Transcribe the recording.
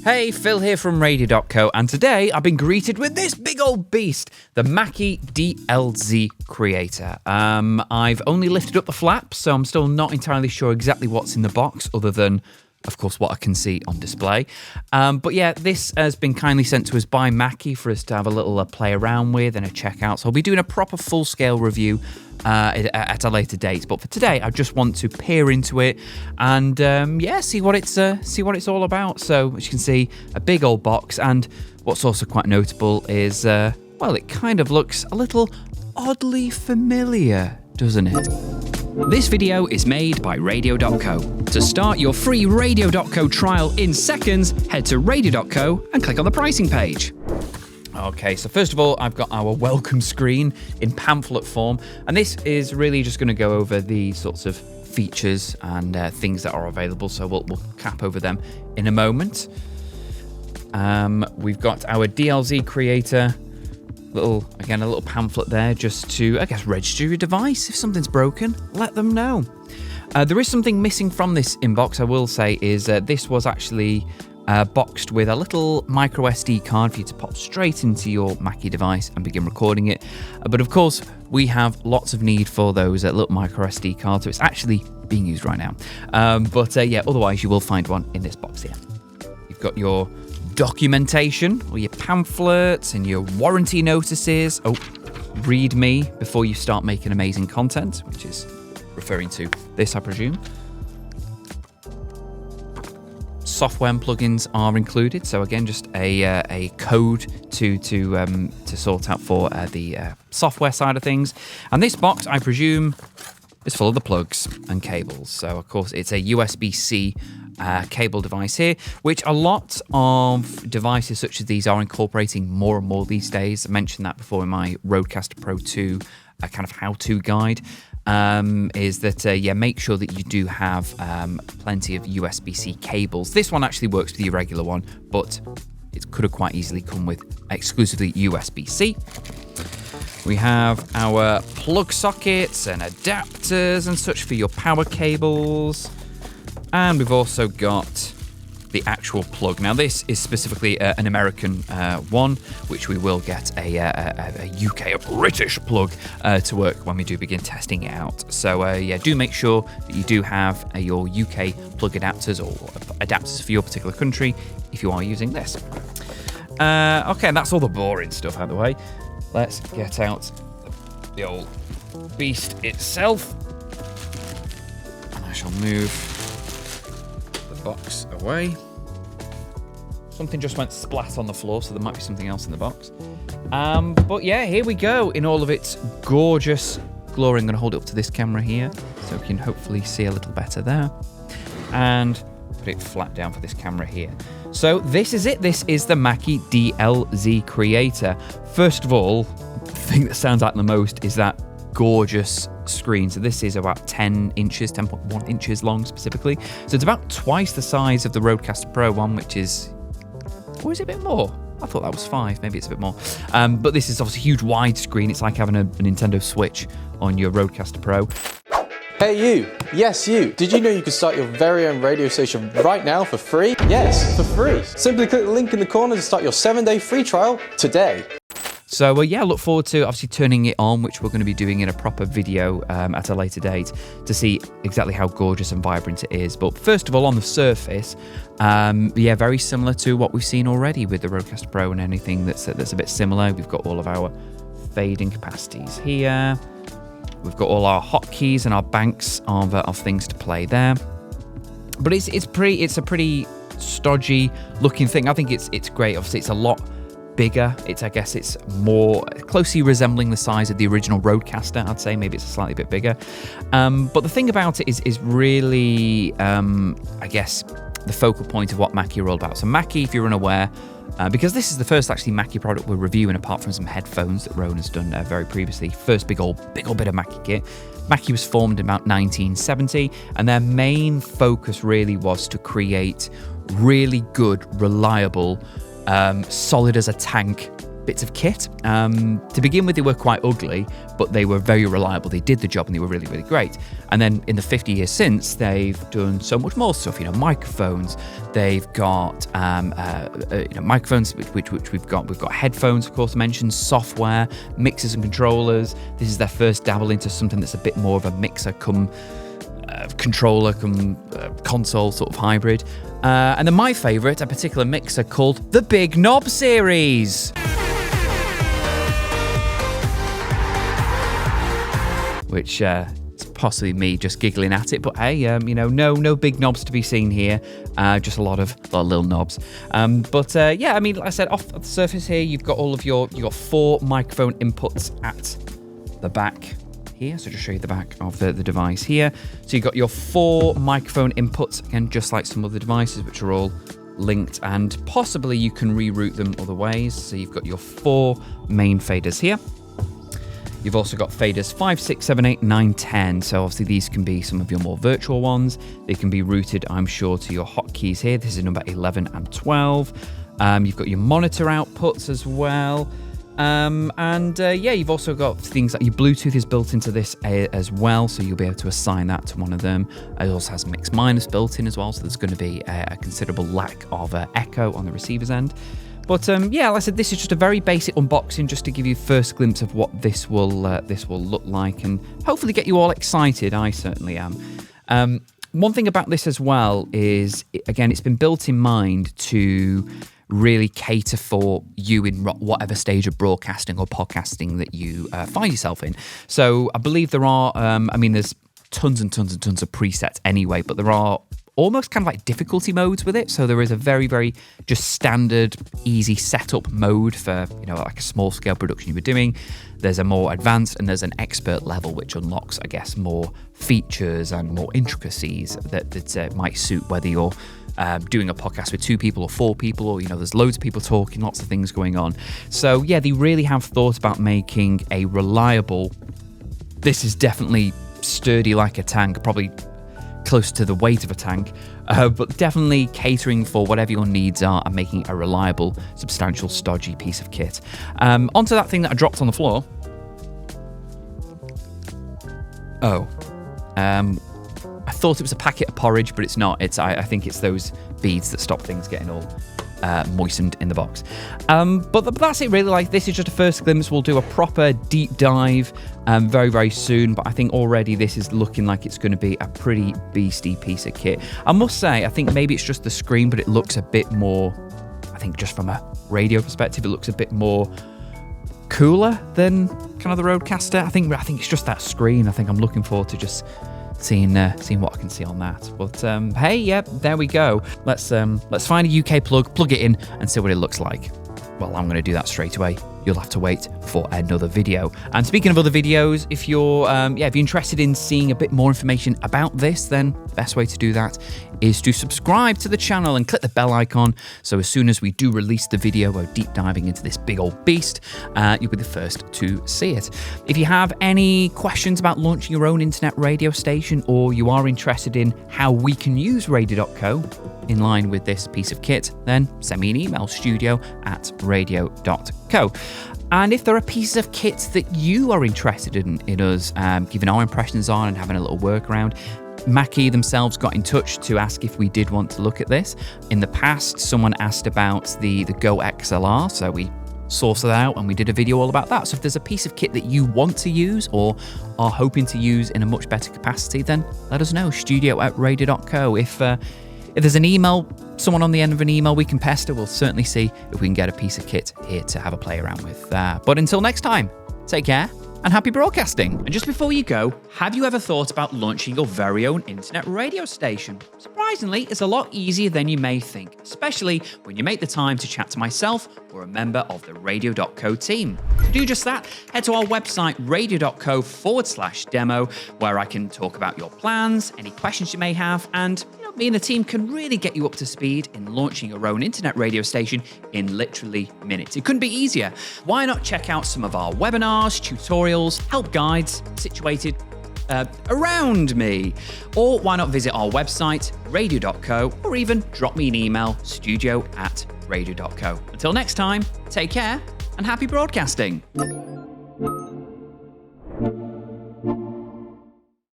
Hey, Phil here from Radio.co, and today I've been greeted with this big old beast, the Mackie DLZ Creator. I've only lifted up the flaps, so I'm still not entirely sure exactly what's in the box, other than, of course, what I can see on display. But yeah, this has been kindly sent to us by Mackie for us to have a little play around with and a check out. So I'll be doing a proper full-scale review at a later date. But for today, I just want to peer into it and see what it's all about. So as you can see, a big old box, and what's also quite notable is it kind of looks a little oddly familiar, doesn't it? This video is made by Radio.co. To start your free Radio.co trial in seconds, head to Radio.co and click on the pricing page. Okay, so first of all, I've got our welcome screen in pamphlet form, and this is really just going to go over the sorts of features and things that are available, so we'll cap over them in a moment. We've got our DLZ Creator, a little pamphlet there just to, I guess, register your device. If something's broken, let them know. There is something missing from this inbox, I will say, is this was actually boxed with a little micro SD card for you to pop straight into your Mackie device and begin recording it. But of course, we have lots of need for those little micro SD cards, so it's actually being used right now. Otherwise you will find one in this box here. You've got your documentation, or your pamphlets and your warranty notices. Oh, read me before you start making amazing content, which is referring to this, I presume. Software and plugins are included, so again, just a code to sort out for the software side of things. And this box, I presume, is full of the plugs and cables. So of course, it's a USB-C cable device here, which a lot of devices such as these are incorporating more and more these days. I mentioned that before in my Rodecaster Pro 2 kind of how-to guide. Is that, make sure that you do have plenty of USB-C cables. This one actually works with your regular one, but it could have quite easily come with exclusively USB-C. We have our plug sockets and adapters and such for your power cables. And we've also got the actual plug. Now, this is specifically an American one, which we will get a British plug to work when we do begin testing it out. So, do make sure that you do have your UK plug adapters or adapters for your particular country if you are using this. Okay, that's all the boring stuff out of the way. Let's get out the old beast itself. And I shall move box away. Something just went splat on the floor, so there might be something else in the box. But yeah, here we go in all of its gorgeous glory. I'm going to hold it up to this camera here so we can hopefully see a little better there. And put it flat down for this camera here. So this is it. This is the Mackie DLZ Creator. First of all, the thing that stands out the most is that gorgeous screen. So this is about 10 inches, 10.1 inches long specifically. So it's about twice the size of the Rodecaster Pro one, which is, or is it a bit more? I thought that was 5, maybe it's a bit more. But this is obviously a huge wide screen. It's like having a Nintendo Switch on your Rodecaster Pro. Hey you, yes you. Did you know you can start your very own radio station right now for free? Yes, for free. Simply click the link in the corner to start your 7-day free trial today. So look forward to obviously turning it on, which we're going to be doing in a proper video at a later date to see exactly how gorgeous and vibrant it is. But first of all, on the surface, very similar to what we've seen already with the Rodecaster Pro and anything that's a bit similar. We've got all of our fading capacities here. We've got all our hotkeys and our banks of things to play there. But it's a pretty stodgy looking thing. I think it's great. Obviously, it's a lot bigger. It's more closely resembling the size of the original Rodecaster. I'd say maybe it's a slightly bit bigger. But the thing about it is really, the focal point of what Mackie are all about. So Mackie, if you're unaware, because this is the first actually Mackie product we're reviewing, apart from some headphones that Rowan has done very previously. First big old bit of Mackie kit. Mackie was formed in about 1970, and their main focus really was to create really good, reliable, solid as a tank bits of kit. To begin with, they were quite ugly, but they were very reliable. They did the job and they were really, really great. And then in the 50 years since, they've done so much more stuff. Microphones. They've got microphones, which we've got. We've got headphones, of course, I mentioned, software, mixers and controllers. This is their first dabble into something that's a bit more of a mixer come controller come console sort of hybrid. And then my favourite, a particular mixer called the Big Knob Series, which it's possibly me just giggling at it, but hey, no big knobs to be seen here, just a lot of little knobs. But like I said, off the surface here, you've got you've got 4 microphone inputs at the back here. So just show you the back of the device here. So you've got your 4 microphone inputs, again, just like some other devices, which are all linked, and possibly you can reroute them other ways. So you've got your 4 main faders here. You've also got faders 5, 6, 7, 8, 9, 10. So obviously these can be some of your more virtual ones. They can be routed, I'm sure, to your hotkeys here. This is number 11 and 12. You've got your monitor outputs as well. You've also got things like your Bluetooth is built into this as well, so you'll be able to assign that to one of them. It also has mix minus built in as well, so there's going to be a considerable lack of echo on the receiver's end. But like I said, this is just a very basic unboxing, just to give you first glimpse of what this will look like, and hopefully get you all excited. I certainly am. One thing about this as well is, again, it's been built in mind to really cater for you in whatever stage of broadcasting or podcasting that you find yourself in. So I believe there are, there's tons and tons and tons of presets anyway, but there are almost kind of like difficulty modes with it. So there is a very, very just standard, easy setup mode for, like a small scale production you were doing. There's a more advanced and there's an expert level, which unlocks, I guess, more features and more intricacies that might suit whether you're doing a podcast with 2 people or 4 people, or there's loads of people talking, lots of things going on. So yeah, they really have thought about making a reliable, this is definitely sturdy like a tank, probably close to the weight of a tank, but definitely catering for whatever your needs are and making a reliable, substantial, stodgy piece of kit. Onto that thing that I dropped on the floor. I thought it was a packet of porridge, but it's not. I think it's those beads that stop things getting all moistened in the box. But that's it really. Like, this is just a first glimpse. We'll do a proper deep dive very, very soon. But I think already this is looking like it's going to be a pretty beastie piece of kit. I must say, I think maybe it's just the screen, but it looks a bit more, I think just from a radio perspective, it looks a bit more cooler than kind of the Rodecaster. I think it's just that screen. I think I'm looking forward to just seeing what I can see on that. But hey, yeah, there we go. Let's find a UK plug it in, and see what it looks like. Well, I'm going to do that straight away. You'll have to wait for another video. And speaking of other videos, if you're interested in seeing a bit more information about this, then the best way to do that is to subscribe to the channel and click the bell icon. So as soon as we do release the video, we're deep diving into this big old beast, you'll be the first to see it. If you have any questions about launching your own internet radio station, or you are interested in how we can use Radio.co in line with this piece of kit, then send me an email, studio@radio.co. And if there are pieces of kit that you are interested in us giving our impressions on and having a little workaround, Mackie themselves got in touch to ask if we did want to look at this. In the past, someone asked about the Go XLR, so we sourced it out and we did a video all about that. So if there's a piece of kit that you want to use or are hoping to use in a much better capacity, then let us know, studio@radio.co. If there's an email, someone on the end of an email we can pester, we'll certainly see if we can get a piece of kit here to have a play around with. But until next time, take care and happy broadcasting. And just before you go, have you ever thought about launching your very own internet radio station? Surprisingly, it's a lot easier than you may think, especially when you make the time to chat to myself or a member of the Radio.co team. To do just that, head to our website, radio.co/demo, where I can talk about your plans, any questions you may have, and me and the team can really get you up to speed in launching your own internet radio station in literally minutes. It couldn't be easier. Why not check out some of our webinars, tutorials, help guides situated around me? Or why not visit our website, radio.co, or even drop me an email, studio@radio.co. Until next time, take care and happy broadcasting.